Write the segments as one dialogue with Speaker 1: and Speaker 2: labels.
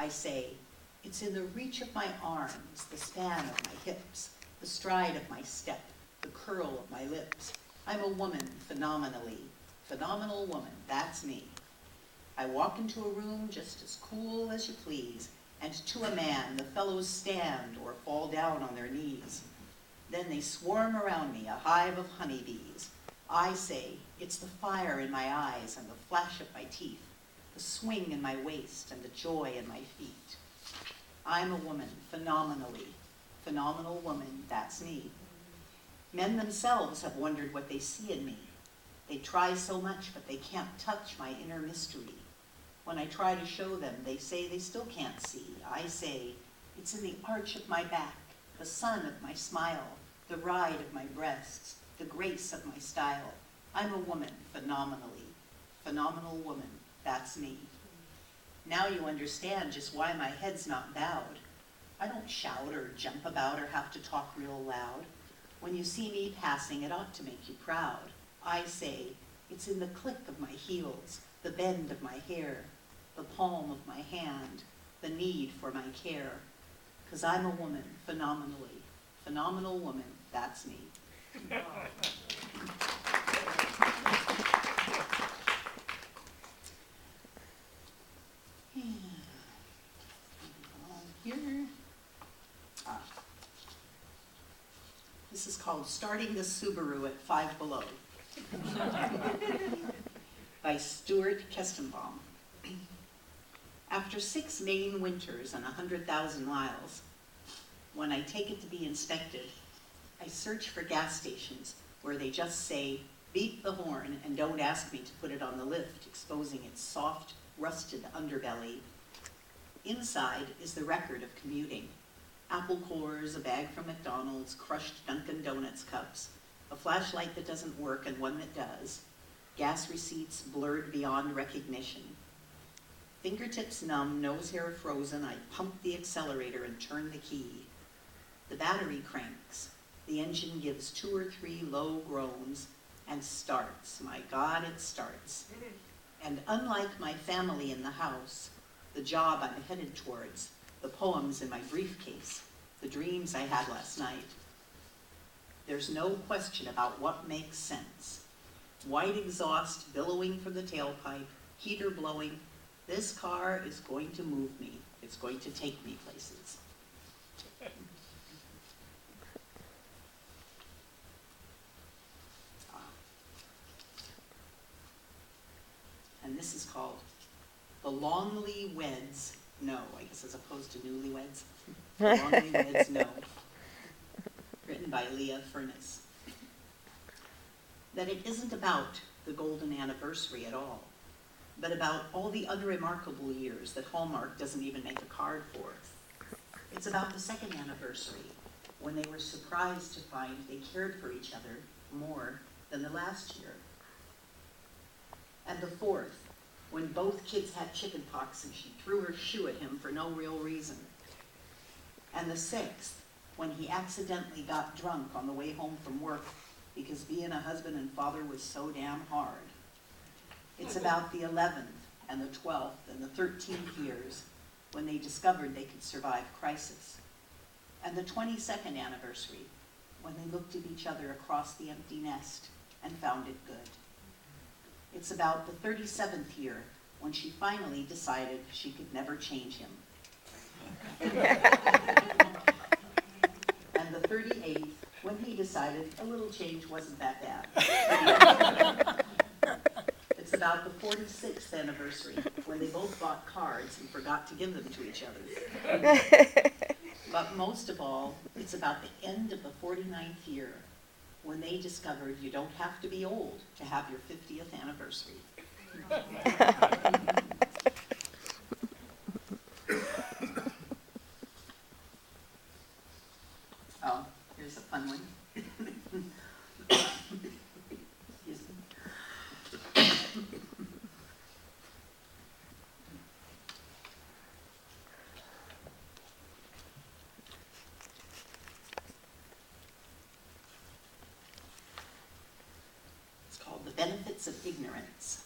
Speaker 1: I say, it's in the reach of my arms, the span of my hips, the stride of my step, the curl of my lips. I'm a woman phenomenally. Phenomenal woman, that's me. I walk into a room just as cool as you please, and to a man the fellows stand or fall down on their knees. Then they swarm around me, a hive of honeybees. I say, it's the fire in my eyes and the flash of my teeth, the swing in my waist and the joy in my feet. I'm a woman, phenomenally. Phenomenal woman, that's me. Men themselves have wondered what they see in me. They try so much, but they can't touch my inner mystery. When I try to show them, they say they still can't see. I say, it's in the arch of my back, the sun of my smile, the ride of my breasts, the grace of my style. I'm a woman, phenomenally. Phenomenal woman, that's me. Now you understand just why my head's not bowed. I don't shout or jump about or have to talk real loud. When you see me passing, it ought to make you proud. I say, it's in the click of my heels, the bend of my hair, the palm of my hand, the need for my care. 'Cause I'm a woman, phenomenally. Phenomenal woman, that's me. Here. This is called Starting the Subaru at 5 Below by Stuart Kestenbaum. After 6 Maine winters and 100,000 miles, when I take it to be inspected, I search for gas stations where they just say, beep the horn and don't ask me to put it on the lift, exposing its soft, rusted underbelly. Inside is the record of commuting. Apple cores, a bag from McDonald's, crushed Dunkin' Donuts cups, a flashlight that doesn't work and one that does, gas receipts blurred beyond recognition. Fingertips numb, nose hair frozen, I pump the accelerator and turn the key. The battery cranks. The engine gives 2 or 3 low groans and starts. My God, it starts. And unlike my family in the house, the job I'm headed towards, the poems in my briefcase, the dreams I had last night, there's no question about what makes sense. White exhaust billowing from the tailpipe, heater blowing. This car is going to move me. It's going to take me places. And this is called The Longley Weds No, I guess as opposed to Newlyweds. The Longley Weds No. Written by Leah Furness. That it isn't about the golden anniversary at all, but about all the unremarkable years that Hallmark doesn't even make a card for. It's about the 2nd anniversary, when they were surprised to find they cared for each other more than the last year. And the 4th, when both kids had chickenpox and she threw her shoe at him for no real reason. And the 6th, when he accidentally got drunk on the way home from work because being a husband and father was so damn hard. It's about the 11th and the 12th and the 13th years when they discovered they could survive crisis. And the 22nd anniversary, when they looked at each other across the empty nest and found it good. It's about the 37th year when she finally decided she could never change him. And the 38th, when he decided a little change wasn't that bad. It's about the 46th anniversary when they both bought cards and forgot to give them to each other. But most of all, it's about the end of the 49th year when they discovered you don't have to be old to have your 50th anniversary. Oh, here's a fun one. Excuse me. It's called The Benefits of Ignorance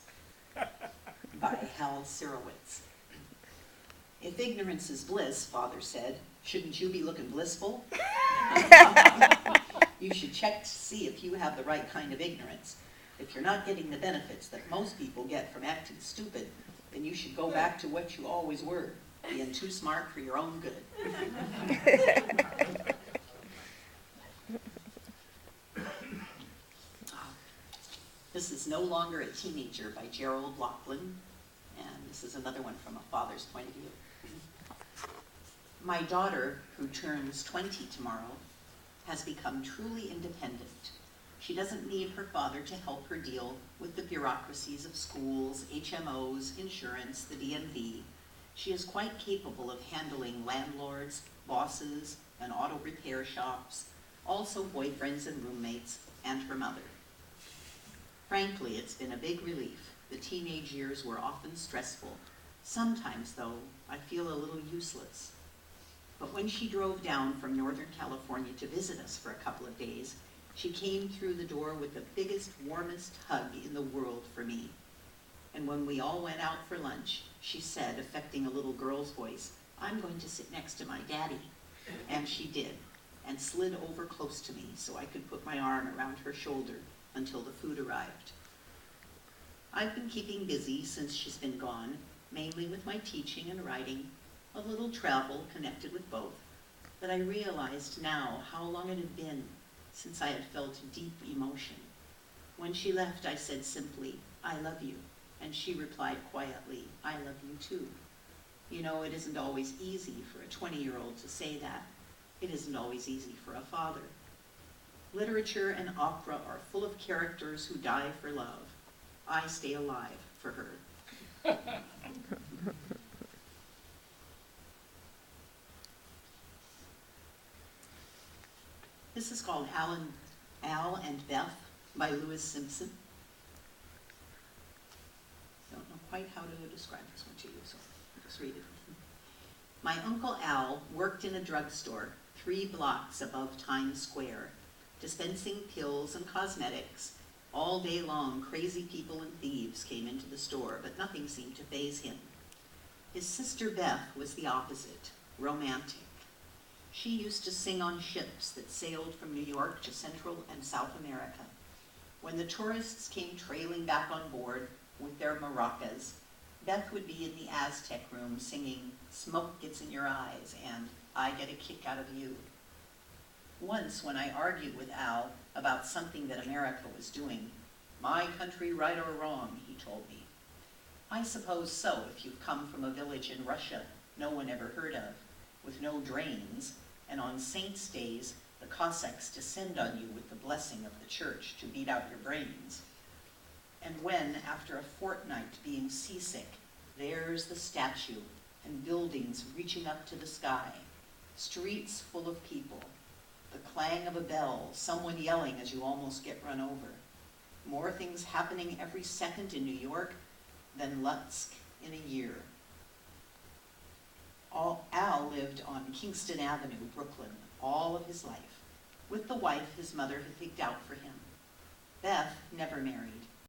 Speaker 1: by Hal Sirowitz. If ignorance is bliss, Father said, shouldn't you be looking blissful? You should check to see if you have the right kind of ignorance. If you're not getting the benefits that most people get from acting stupid, then you should go back to what you always were, being too smart for your own good. This is No Longer a Teenager by Gerald Lachlan, and this is another one from a father's point of view. My daughter, who turns 20 tomorrow, has become truly independent. She doesn't need her father to help her deal with the bureaucracies of schools, HMOs, insurance, the DMV. She is quite capable of handling landlords, bosses, and auto repair shops, also boyfriends and roommates, and her mother. Frankly, it's been a big relief. The teenage years were often stressful. Sometimes, though, I feel a little useless. But when she drove down from Northern California to visit us for a couple of days, she came through the door with the biggest, warmest hug in the world for me. And when we all went out for lunch, she said, affecting a little girl's voice, "I'm going to sit next to my daddy." And she did, and slid over close to me so I could put my arm around her shoulder until the food arrived. I've been keeping busy since she's been gone, mainly with my teaching and writing, a little travel connected with both, but I realized now how long it had been since I had felt deep emotion. When she left, I said simply, "I love you," and she replied quietly, "I love you too." You know, it isn't always easy for a 20-year-old to say that. It isn't always easy for a father. Literature and opera are full of characters who die for love. I stay alive for her. This is called Owl and Beth by Lewis Simpson. Don't know quite how to describe this one to you, so I'll just read it. My Uncle Al worked in a drugstore 3 blocks above Times Square, dispensing pills and cosmetics. All day long, crazy people and thieves came into the store, but nothing seemed to faze him. His sister Beth was the opposite, romantic. She used to sing on ships that sailed from New York to Central and South America. When the tourists came trailing back on board with their maracas, Beth would be in the Aztec room singing "Smoke Gets in Your Eyes" and "I Get a Kick Out of You." Once, when I argued with Al about something that America was doing, "My country, right or wrong," he told me. I suppose so, if you've come from a village in Russia no one ever heard of, with no drains, and on saints' days, the Cossacks descend on you with the blessing of the church to beat out your brains. And when, after a fortnight being seasick, there's the statue and buildings reaching up to the sky, streets full of people, the clang of a bell, someone yelling as you almost get run over, more things happening every second in New York than Lutsk in a year. Al lived on Kingston Avenue, Brooklyn, all of his life, with the wife his mother had picked out for him. Beth never married.